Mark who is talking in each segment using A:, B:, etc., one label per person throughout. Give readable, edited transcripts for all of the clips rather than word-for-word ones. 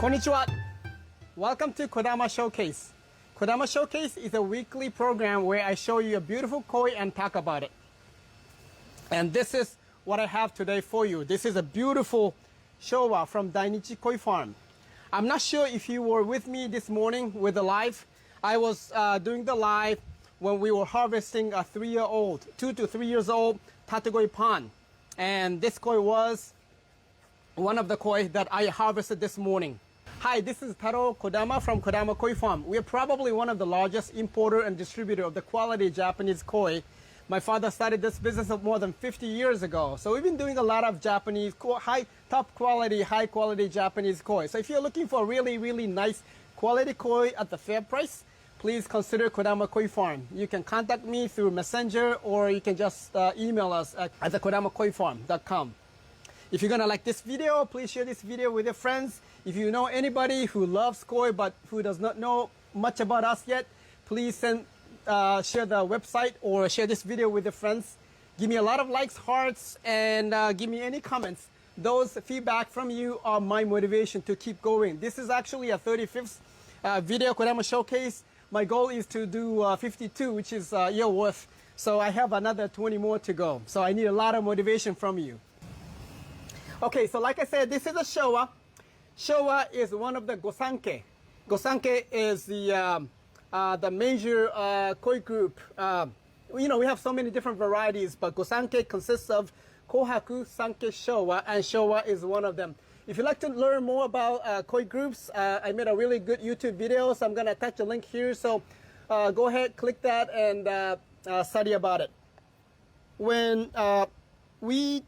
A: Konnichiwa! Welcome to Kodama Showcase. Kodama Showcase is a weekly program where I show you a beautiful koi and talk about it. And this is what I have today for you. This is a beautiful Showa from Dainichi Koi Farm. I'm not sure if you were with me this morning with the live. I was doing the live when we were harvesting a 3-year-old, 2 to 3 years old Tategoi pond. And this koi was one of the koi that I harvested this morning. Hi, this is Taro Kodama from Kodama Koi Farm. We are probably one of the largest importer and distributor of the quality Japanese koi. My father started this business more than 50 years ago. So we've been doing a lot of Japanese, top quality, high quality Japanese koi. So if you're looking for really, really nice quality koi at the fair price, please consider Kodama Koi Farm. You can contact me through Messenger or you can just email us at thekodamakoi.com. If you're gonna like this video, please share this video with your friends. If you know anybody who loves koi but who does not know much about us yet, please share the website or share this video with your friends. Give me a lot of likes, hearts, and give me any comments. Those feedback from you are my motivation to keep going. This is actually a 35th video Kodama Showcase. My goal is to do 52, which is a year worth. So I have another 20 more to go. So I need a lot of motivation from you. Okay, so like I said, this is a Showa. Showa is one of the Gosanke. Gosanke is the major koi group. We have so many different varieties, but Gosanke consists of Kohaku, Sanke, Showa, and Showa is one of them. If you'd like to learn more about koi groups, I made a really good YouTube video, so I'm going to attach a link here. So go ahead, click that, and study about it. When we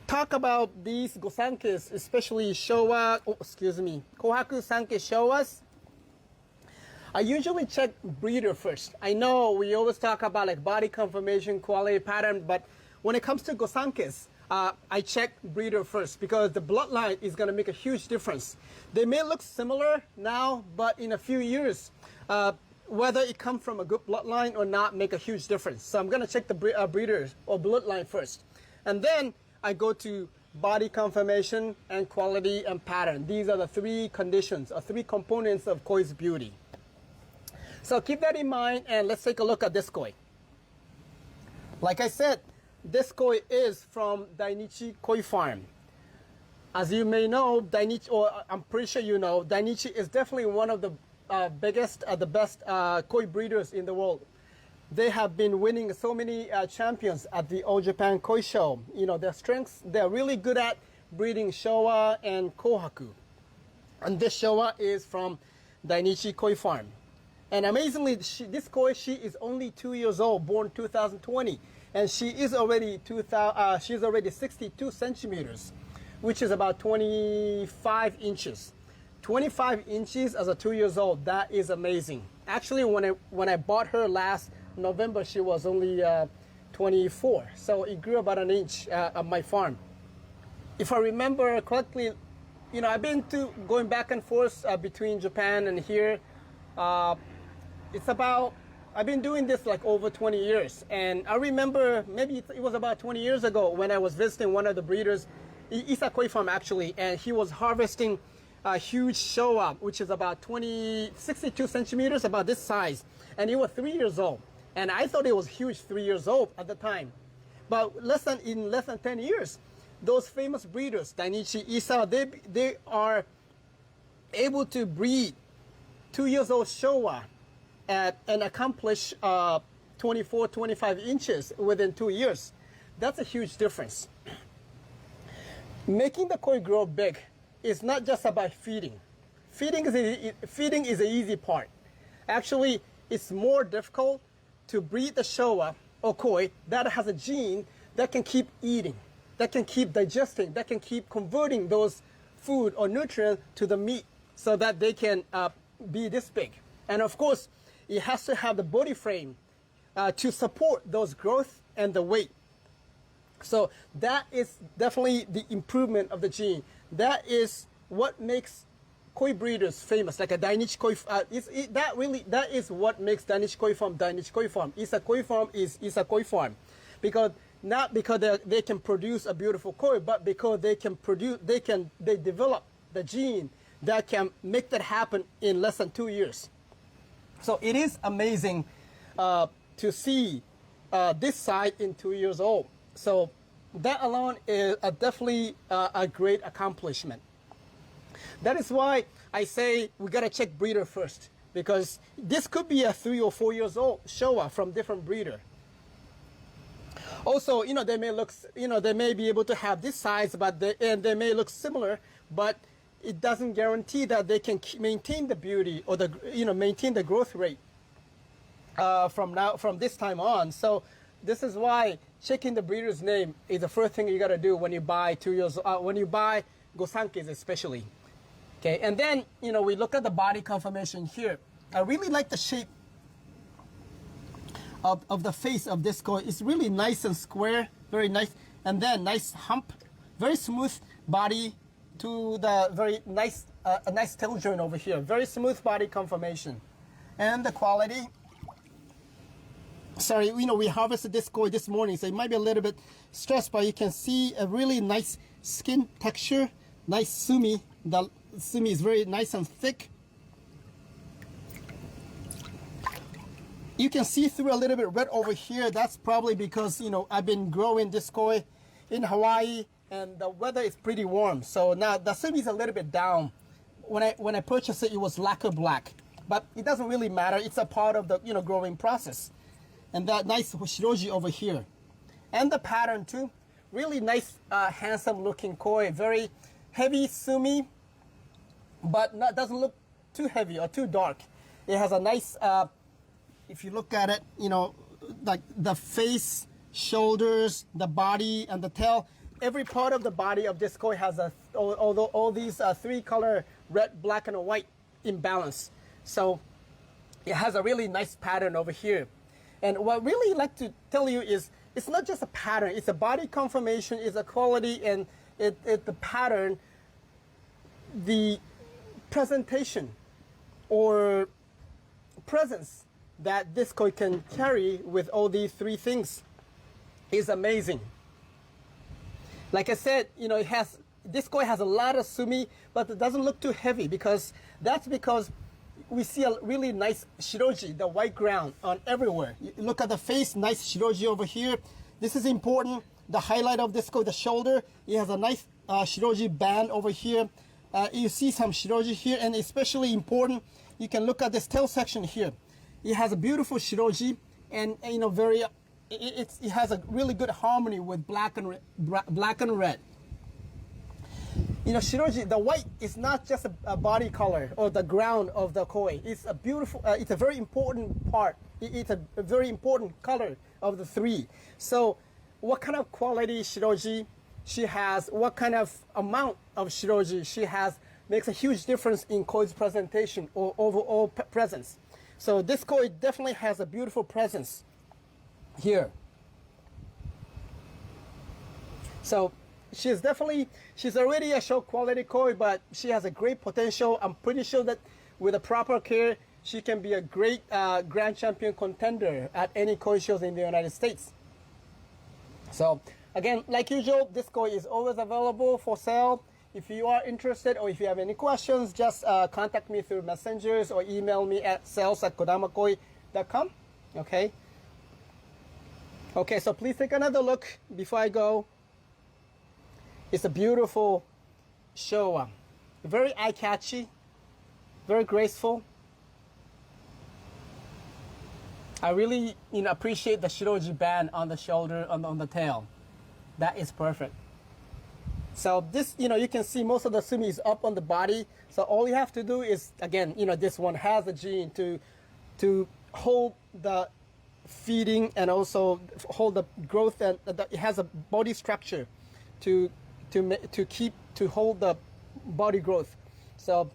A: talk about these Gosankes, especially Showa, Kohaku, Sanke, Showas, I usually check breeder first. I know we always talk about like body conformation, quality, pattern, but when it comes to Gosankes, I check breeder first because the bloodline is going to make a huge difference. They may look similar now, but in a few years, whether it comes from a good bloodline or not make a huge difference. So I'm going to check the breeders or bloodline first. And then I go to body conformation and quality and pattern. These are the three conditions or three components of koi's beauty. So keep that in mind and let's take a look at this koi. Like I said, this koi is from Dainichi Koi Farm. As you may know, Dainichi, or I'm pretty sure you know, Dainichi is definitely one of the biggest, the best koi breeders in the world. They have been winning so many champions at the All Japan Koi Show. Their strengths, they're really good at breeding Showa and Kohaku. And this Showa is from Dainichi Koi Farm. And amazingly, this koi, she is only 2 years old, born 2020. And she is already she's already 62 centimeters, which is about 25 inches. 25 inches as a 2 years old, that is amazing. Actually, when I bought her last November, she was only 24. So it grew about an inch on my farm. If I remember correctly, I've been going back and forth between Japan and here. I've been doing this like over 20 years. And I remember maybe it was about 20 years ago when I was visiting one of the breeders, Isa Koi Farm actually, and he was harvesting a huge Showa, which is about 62 centimeters, about this size. And he was 3 years old. And I thought it was huge, 3 years old at the time. But in less than 10 years, those famous breeders, Dainichi, Isa, they are able to breed 2 years old Showa and accomplish 24, 25 inches within 2 years. That's a huge difference. Making the koi grow big is not just about feeding. Feeding is the easy part. Actually, it's more difficult to breed the Showa or koi that has a gene that can keep eating, that can keep digesting, that can keep converting those food or nutrients to the meat so that they can be this big. And of course, it has to have the body frame to support those growth and the weight. So that is definitely the improvement of the gene. That is what makes koi breeders famous, like a Dainichi Koi. That is what makes Dainichi Koi Farm Dainichi Koi Farm. Isa Koi Farm is Isa Koi Farm, because not because they can produce a beautiful koi, but because they develop the gene that can make that happen in less than 2 years. So it is amazing to see this side in 2 years old. So that alone is definitely a great accomplishment. That is why I say we gotta check breeder first, because this could be a 3 or 4 years old Showa from different breeder. Also, they may look, they may be able to have this size, but they may look similar, but it doesn't guarantee that they can maintain the beauty or maintain the growth rate from this time on. So this is why checking the breeder's name is the first thing you got to do when you buy when you buy Gosankes especially. Okay, and then we look at the body conformation here. I really like the shape of the face of this koi. It's really nice and square, very nice, and then nice hump, very smooth body to the very nice, a nice tail joint over here. Very smooth body conformation, and the quality. Sorry, we harvested this koi this morning, so it might be a little bit stressed, but you can see a really nice skin texture, nice sumi. The sumi is very nice and thick. You can see through a little bit red over here. That's probably because, I've been growing this koi in Hawaii and the weather is pretty warm. So now the sumi is a little bit down. When I purchased it, it was lacquer black, but it doesn't really matter. It's a part of the, growing process. And that nice shiroji over here. And the pattern too. Really nice, handsome looking koi. Very heavy sumi, but doesn't look too heavy or too dark. It has a nice, if you look at it, like the face, shoulders, the body, and the tail. Every part of the body of this koi has all these 3 color, red, black, and white in balance. So it has a really nice pattern over here. And what I really like to tell you is, it's not just a pattern, it's a body conformation, it's a quality, and the pattern, the presentation or presence that this koi can carry with all these 3 things is amazing. Like I said, this koi has a lot of sumi, but it doesn't look too heavy, because we see a really nice shiroji, the white ground on everywhere. You look at the face, nice shiroji over here. This is important. The highlight of this koi, the shoulder, it has a nice shiroji band over here. You see some shiroji here, and especially important, you can look at this tail section here. It has a beautiful shiroji, and it has a really good harmony with black and red. Shiroji, the white is not just a body color or the ground of the koi. It's a beautiful, it's a very important part. It's a very important color of the 3. So what kind of quality shiroji she has, what kind of amount of shiroji she has, makes a huge difference in koi's presentation or overall presence. So this koi definitely has a beautiful presence here. So she's already a show quality koi, but she has a great potential. I'm pretty sure that with a proper care, she can be a great grand champion contender at any koi shows in the United States. So again, like usual, this koi is always available for sale. If you are interested or if you have any questions, just contact me through messengers or email me at sales@kodamakoi.com. Okay. Okay, so please take another look before I go. It's a beautiful Showa, very eye-catchy, very graceful. I really appreciate the shiroji band on the shoulder, on the tail. That is perfect. So this, you can see most of the sumi is up on the body. So all you have to do is, again, this one has a gene to hold the feeding and also hold the growth, and it has a body structure to hold the body growth. So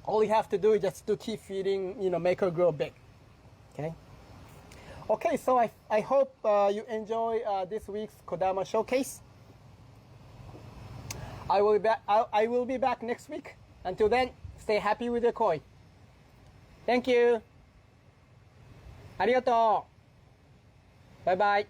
A: all you have to do is just to keep feeding, make her grow big. Okay, so I hope you enjoy this week's Kodama showcase. I will be back next week. Until then, stay happy with your koi. Thank you. ありがとう。バイバイ。